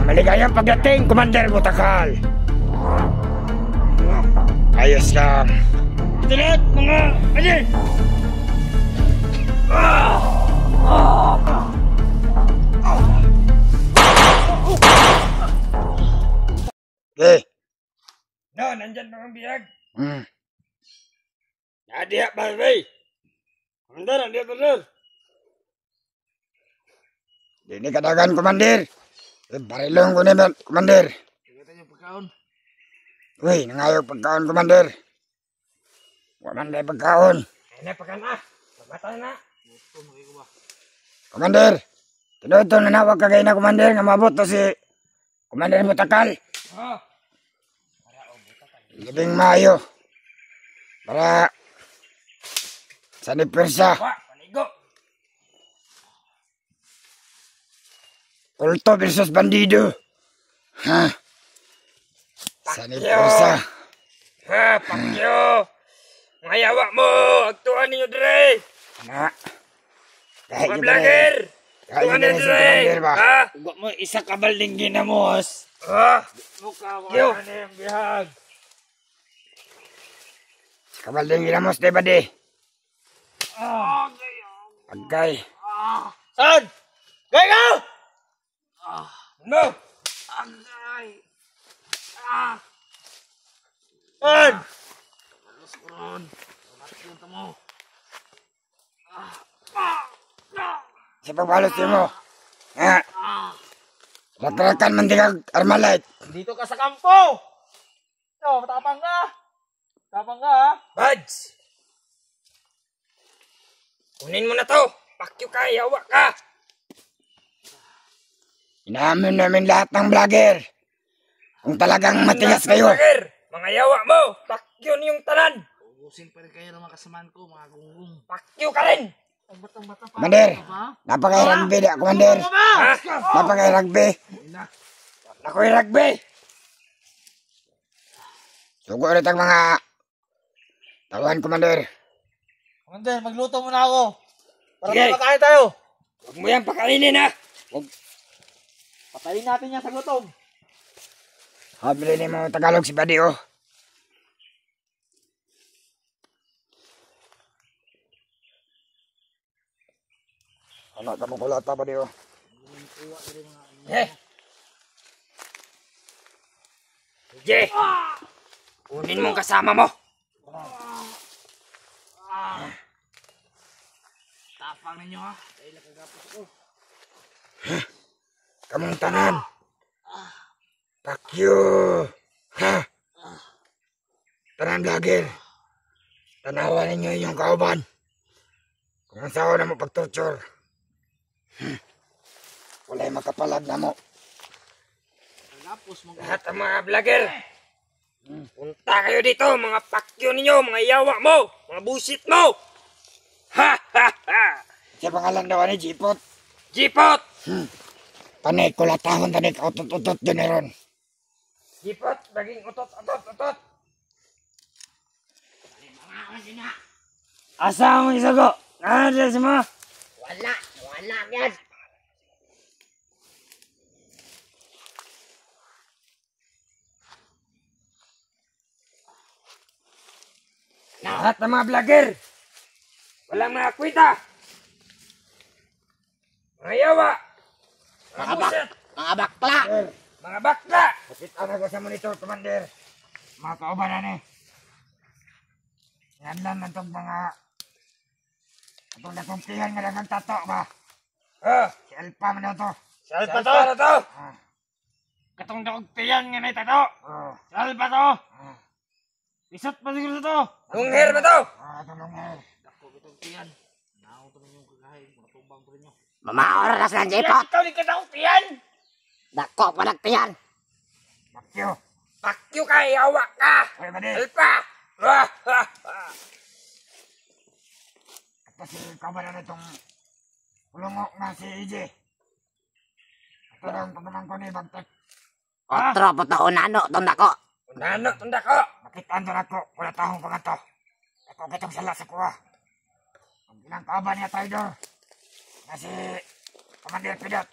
Maligayang pagdating, Commander Butakal. Ayos lang. Ito lahat, mga anin! Okay. No, nandyan pa ang biyag. Nadiha, balbay. Commander, nadiha, Commander. Dini kadagan, Commander. Barilong ko naman, Commander. Kita niyo pagkaon. Uy, nangayo pagkaon, Commander. Commander, pagkaon. Ay, pagkaon na. Pagmatay na. Commander, tinuto na nawag kagay na, Commander, nga mabot to si Commander Butakal. Libing Mayo. Para sa Nipersa. Paligo. Kulto versus bandido. Ha? Sa Nipersa. Ha, pakyo. Ngayawa mo. Agtuan ninyo, Dre. Ano? Mga vlogger. Agtuan ninyo, Dre. Ha? Huwag mo isa kabalding ginamos. Ha? Mukha ko ano yung bihag. Kabalding ginamos, diba di? Agay. Saan? Gay ka! No! Agay! Saan? Alos ko ron. Matunta mo. Sa pagbalos mo. Ha? Rakrakan mantikag Armalite. Dito ka sa kampo! No, matapang ka! Tapang ka, ha? Buds! Kunin mo na to! Pakyo ka, yawa ka! Inamin namin lahat ng vlogger. Kung talagang matigas kayo. Vlogger, mga yawa mo! Pakyo niyong tanan! Ubusin pa rin kayo ng mga kasamaan ko, mga gunggong. Pakyo ka rin! Bata-bata pa. Commander, napaka-rugby di, Commander. Ha? Napaka-rugby. Nakoy-rugby. Sugo ulit ang mga tawan, Commander. Commander, magluto muna ako. Para Sige. makakain tayo. Huwag mo yan pakainin, ha? Patayin natin yan sa gutom. Habili ni mo Tagalog si Buddy, oh. Ano, tamo ko lata, Buddy, oh. Sige. Kunin mo kasama mo. Tapang ninyo, ha? Dahil nakagapos ko. Kamong tanan. Pakyo. Ha? Tanan vlogger. Tanawa ninyo inyong kauban. Kung ang sawa na mo pag-torture. Wala'y makapalag na mo. Nagapos mo. Lahat ang mga vlogger. Punta kayo dito, mga pakyo ninyo, mga yawa mo, mga busit mo. Ha ha ha. Siya pangalan daw ni Jipot. Jipot! Panay ko latahon, tanik utot-utot dyan ron. Jipot, baging utot-utot-utot. Asa mo isago? Ano sa mo? Wala yan. Lahat ng mga vlogger. Walang mga kwita. Mga yawa. Mga bakla. Mga bakla. Kapit ako sa monitor, Commander. Mga kaubanan eh. Yan lang itong mga itong nakumpihan nga lang ang tato ba? Si Alpa man na to. Si Alpa to? Katong nakumpihan nga na tato. Si Alpa to. Isot pa siguro to. Lungher ba to? Ito lungher. Dako itong tiyan. Nao ito ninyong kagahin. Matubang pa rin nyo. Mamaoras ng Jipot. Ikaw ni katakumpihan. Dako pa nagtiyan. Pakyo. Pakyo ka, yawa ka. Alpa. Ito si kabalan na itong ulungok na si EJ. Ito daw ang pagmanang ko ni Bagtek. Otro po to unano itong dako. Unano itong dako. Nakitaan doon ako. Wala tahong pangato. Ako kitong sala sa kuha. Ang ilang kaban niya tayo doon. Na si Commander Pidot.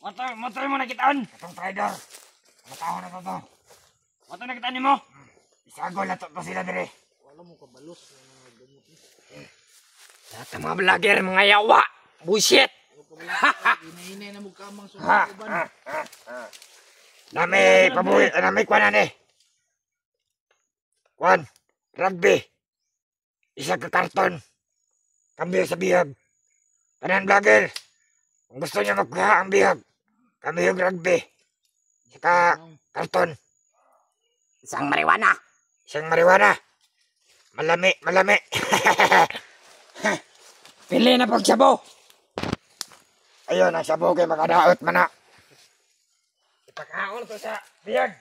Motor mo nakitaan. Itong traidor. Mga tao na to. Motor nakitaan ni mo. Isagol na to sila dire. Wala mo kabalos. Lahat ng mga vlogger, mga yawa. Bullshit. Hinahinay na mo kamang sa uban. Nami pabuhi, nami kuan ani. Kuan, rugby. Isa ka karton. Kambyo sa bihag. Tanan vlogger. Kung gusto niyo magkuha ang bihag, kambyo rugby. Saka karton. Isang marijuana. Isang marijuana. Malami. Pili na pagsabo. Ayun, ang sabo kay makadaot man na. Ipakaon to sa biyag.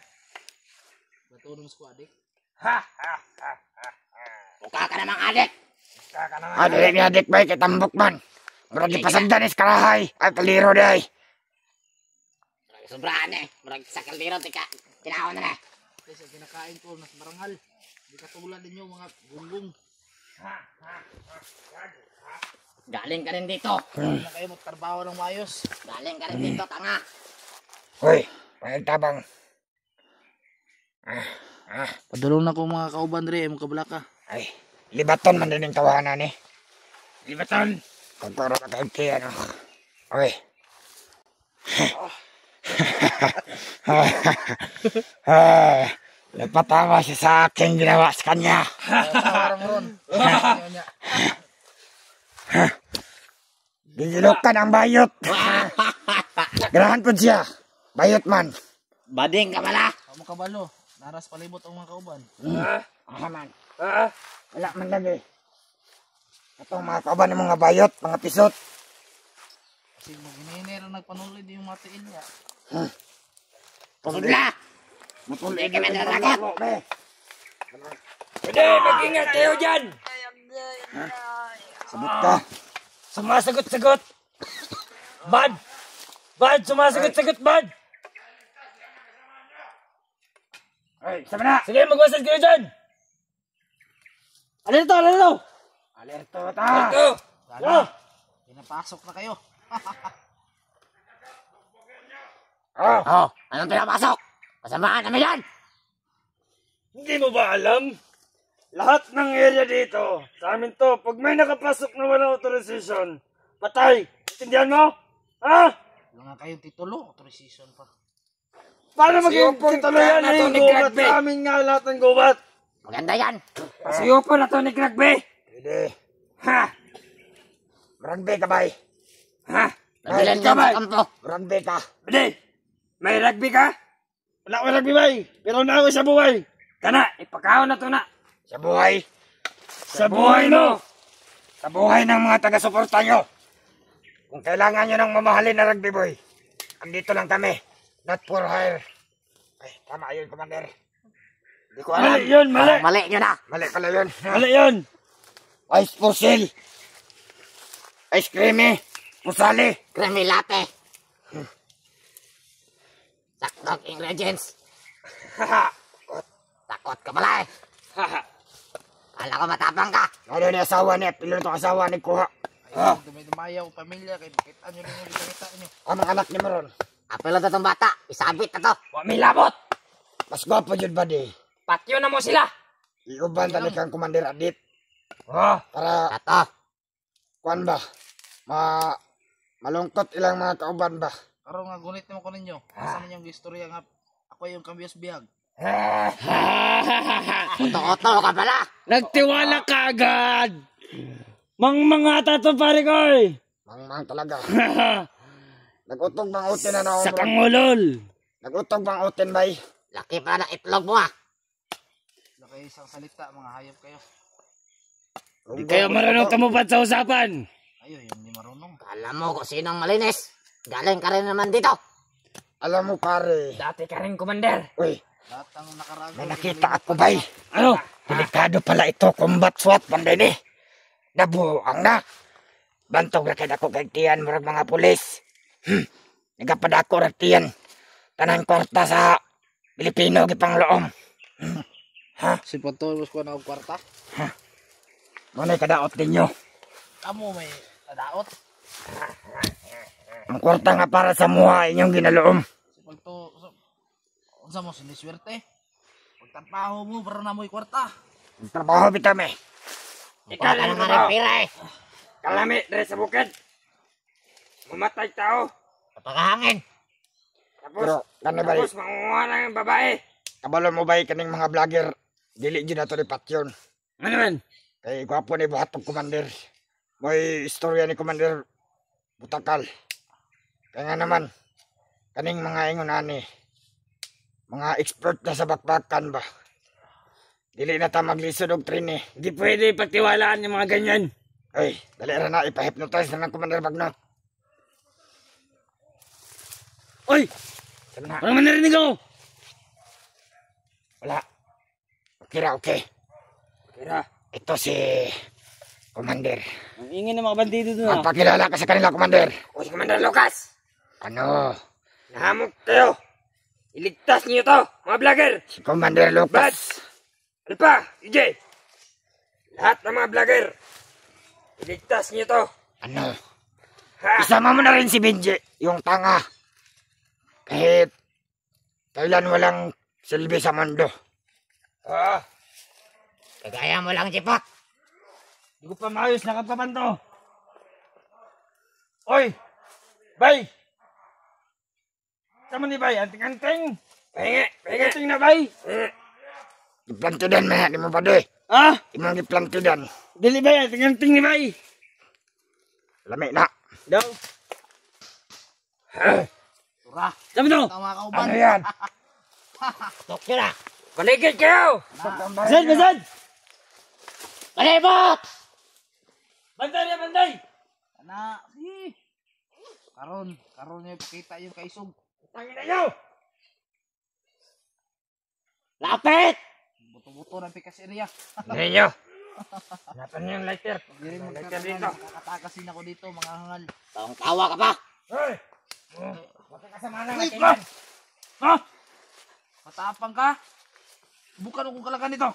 Batulong sa adik. Buka ka namang adik. Adik ni adik bay, kitambok man. Murag ipasagdan is karahay. At kaliro day. Sobraan Murag sa kaldero, tinahon na. Kasi kinakain ko, nas marangal. Di katulad ninyo mga gunggong. Galing ka rin dito. Hindi na kayo magtrabaho ng maayos. Galing ka rin dito, tanga. Hoy, tabang. Padulong na ko mga kauban rin, mga kablaka. Ay, libaton man din yung tawanan eh. Libaton. Pagparo ka tayo kaya, ano. Okay. Napatawa siya sa aking ginawa sa kanya. Parang ron. Gigilukan ang bayot. Ganahan po siya. Bayot man. Bading ka pala. Kamu kabalo, naras palibot ang mga kauban. Man. Wala man lagi. Itong mga kauban ng mga bayot, mga pisot. Kasi mag-hinahinay rin nagpanulid yung matiin niya. Sudla. Hindi kami naragot. Pwede, mag-ingat kayo dyan. Sabot ka. Sumasagot-sagot. Bad, sumasagot-sagot, bad. Ay, sama na. Sige, magwasad kayo dyan. Alerto. Alerto. Gana, pinapasok na kayo. Anong pinapasok? Kasamaan naman yan. Hindi mo ba alam? Lahat ng area dito, sa amin to, pag may nakapasok na walang authorization, patay. Intindihan mo? Ha? Wala nga kayong titulo, authorization pa. Paano maging titulo yan eh? Yung gubat sa amin nga lahat ng gubat. Maganda yan. Pasuyupo na to ni Rugby. Pwede. Ha? Rugby ka ba? Ha? Nabilan ka sa kampo. Rugby ka. Pwede. May rugby ka? Wala ko rugby ba? Pero na ako sa buhay. Kana, ipakaon na to na. Sa buhay? Sa buhay no? Sa buhay ng mga taga-suporta nyo. Kung kailangan nyo ng mamahalin na rugby boy, andito lang kami. Not for hire. Ay, tama yun, Commander. Hindi ko alam. Mali yun, mali. Mali yun na. Mali pala yun. Mali yun. Ice pusil. Ice creamy. Pusali. Creamy latte. Sakdog ingredients. Takot ka pala eh. Kala ko matapang ka. Ano ni asawa niya? Pilo na itong asawa ni Kuha. Dumayaw, pamilya, kahit kita nyo rin yung kita nyo. Ang mga anak niya meron. Apelo na itong bata. Isabit na to. Wa may labot. Mas gwapo yun ba di? Patyo na mo sila. Iuban tali kang Commander Adit. Para Tato. kuan ba? Malungkot ilang mga kauban ba? Karo nga gunit naman ko ninyo. Asa man yung istorya nga ako yung kambios biyag. Oto-oto ka pala. Nagtiwala ka agad. Mga tato pare ko eh. Mang talaga. Nagutog bang utin na naon? Sa kangulol. Nagutog bang utin bay? Laki pa ng itlog mo ah. Wala kayo isang salita, mga hayop kayo. Hindi kayo marunong tumupad sa usapan. Ayo, yung di marunong. Alam mo kung sinong malinis. Galing ka rin naman dito. Alam mo pare. Dati ka rin Commander. Uy. Lahat ang nakarago. May nakita ako bay. Ano? Delikado pala ito. Combat SWAT panday ni. Nabuang na. Bantog na kayo ako kay tiyan murag mga pulis. Nagapadako rin tiyan. Tanan korta sa Pilipino gipang loom. Si Pantol, mas ko na kwarta. Muna'y kadaot ninyo. Kamu may nadaot. Ang kwarta nga para sa muha inyong ginaloom. Si Palto, unsa mo siniswerte? Pagtrabaho mo para na mo'y kwarta. Ang trabaho bitame. Ikaw ka nga rin pira eh. Kalami, dre sa bukid. Mamatay tao. Kapagahangin. Pero, tapos mangunguha lang yung babae. Kabalo mo ba kaning mga vlogger? Dili dyan na ito ni Patyon. Ano man? Kay gwapo ni buhat ng commander. May istorya ni Commander Butakal. Kaya nga naman, kaning mga ingon ani, mga expert na sa bakbakan ba? Dili na ta maglisod og trine. Hindi pwede pagtiwalaan yung mga ganyan. Ay, dali ra na ipa-hypnotize na ng Commander Bagnot. Oy! Ano man narinig ako? Wala. Okay ra, okay. Okay ra. Ito si Commander. Ang ingin ng mga bandido doon. Magpakilala ka sa kanila, Commander. O si Commander Lucas. Ano? Nahamok kayo. Iligtas niyo to, mga vlogger. Si Commander Lucas. Ano pa, EJ? Lahat ng mga vlogger. Iligtas niyo to. Ano? Isama mo na rin si Benji, yung tanga. Kahit kailan walang silbi sa mundo. Kagaya mo lang, Jipak. Hindi ko pa maayos na kapapanto. Oy! Bay! Sama ni Bay, anting-anting. Anting na Bay. Giplantidan man, di mo ba di? Ha? Imong giplantidan. Dili Bay, anting-anting ni Bay. Lami na. Daw. Tura. Sama to. Tama ka uban. Ano yan? Tokyo na. Baligid kayo! Zed, Zed! Palibot! Banday na, banday! Ana, karon niyo kita yung kaisog. Tangin na nyo! Lapit! Buto-buto ng pikas area. Hindi nyo! Hanapan nyo yung lighter. Hindi mo Lighter dito. nakakatakasin ako dito, mga hangal. Tawang-tawa ka pa. Hoy! Huwag ka kasama na natin. Ha? Matapang ka? Bukan akong kalakan nito.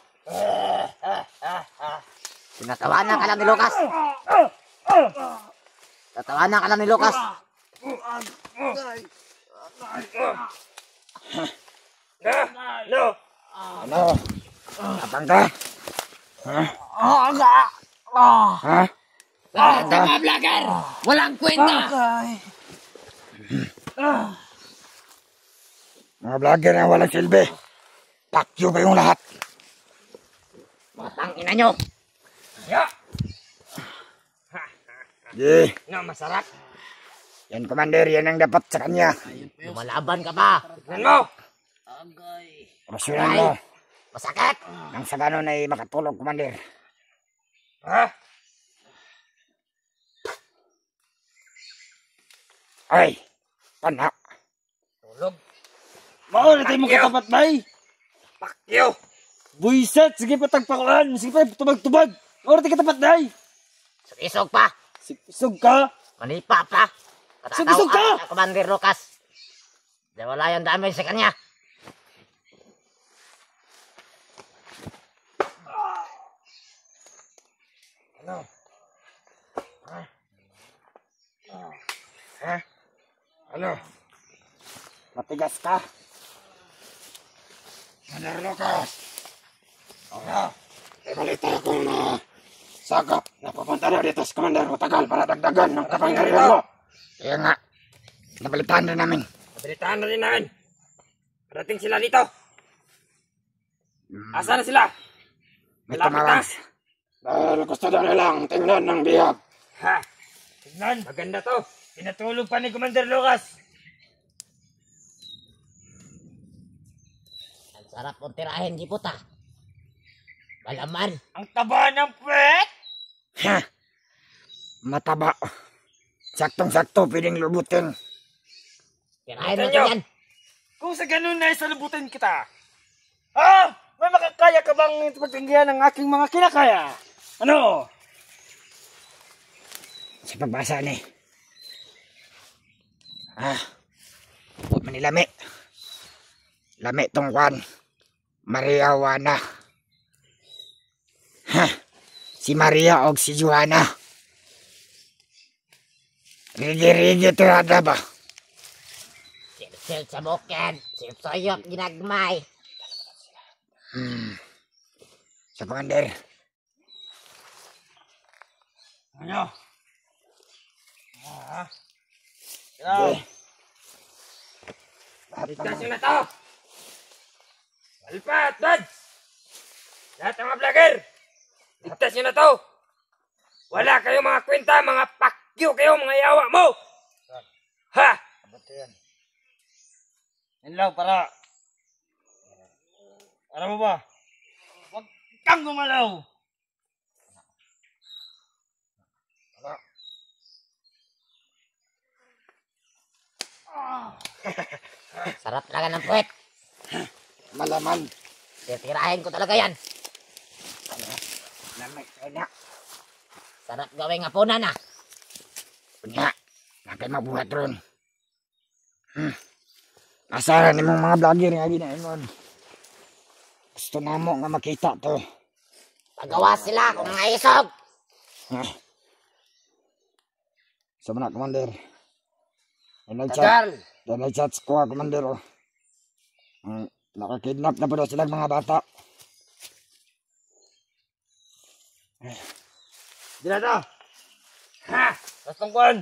Tinatawanan ka lang ni Lucas. Tatawanan ka lang ni Lucas. No! Ano? Tapang ka? Ha? Ha? Lahat ng mga vlogger, walang kwenta. Mga vlogger na walang silbi. Pakyo kayong lahat. Matang ina nyo. Ye. No, masarap. Yan, Commander. Yan ang dapat sa kanya. Lumalaban ka pa. Tignan mo. Agay. Prosyunan mo. Masakit. Nang sa ganon ay makatulog, Commander. Ha? Ay. Pana. Tulog. Mao na tayo mo katapat, bay. Pakyo. Buiset, sige pa tagpakulan. Sige pa, tubag-tubag. Mao na tayo katapat, bay. Sugisog pa. Isog ka. Manipa pa. Sugisog ka! Commander Lucas. Di wala yung damage sa kanya. Ano? Ha? Ano? Matigas ka? Commander Lucas. Ano? Ibalita ko na sagap na papunta na dito sa Commander Butakal para dagdagan ng kapangyarihan mo. Kaya nga, nabalitaan rin namin. Nabalitaan na rin namin. Parating sila dito. Asa na sila? May tumawag. Dahil gusto na nilang tingnan ng bihag. Ha? Tingnan? Maganda to. Pinatulog pa ni Commander Lucas. Ang sarap kong tirahin, Jiputa. Malaman. Ang taba ng puwet. Ha? Mataba. Saktong-sakto, pwedeng lubutin. Tirahin mo yan. Kung sa ganun na isalubutin kita. Ah! May makakaya ka bang pagtinggihan ng aking mga kinakaya? Ano? Sa pagbasa ni. Huwag man nilami. Lami tong kwan. Maria Juana. Si Maria o si Juana. Rigi-rigi ito ada ba? Sil sa bukid. Silip-soyot ginagmay. Sa Commander. Ano? Ikaw. Ligtas nyo na to! Alpat, Dad! Lahat ng mga vlogger! Ligtas nyo na to! Wala kayong mga kwenta, mga pakyo kayo, mga yawa mo! Ha! Abot yan. Yan lang para. Alam mo ba? Huwag kang gumalaw. Sarap talaga ng puwet. Malaman. Titirahin ko talaga yan. Lamay kayo na. Sarap gawing hapunan ah. Punya, nakay mabuhat ron. Asaran ni mong mga vlogger nga ginaingon. Gusto na mo nga makita to. Pagawa sila kung mga isog. Sa mga Commander. Tagal. Nag-chat ko Commander. Oh. Nakakidnap na po daw silang mga bata. Dila to. Ha! Tapos tungkuan.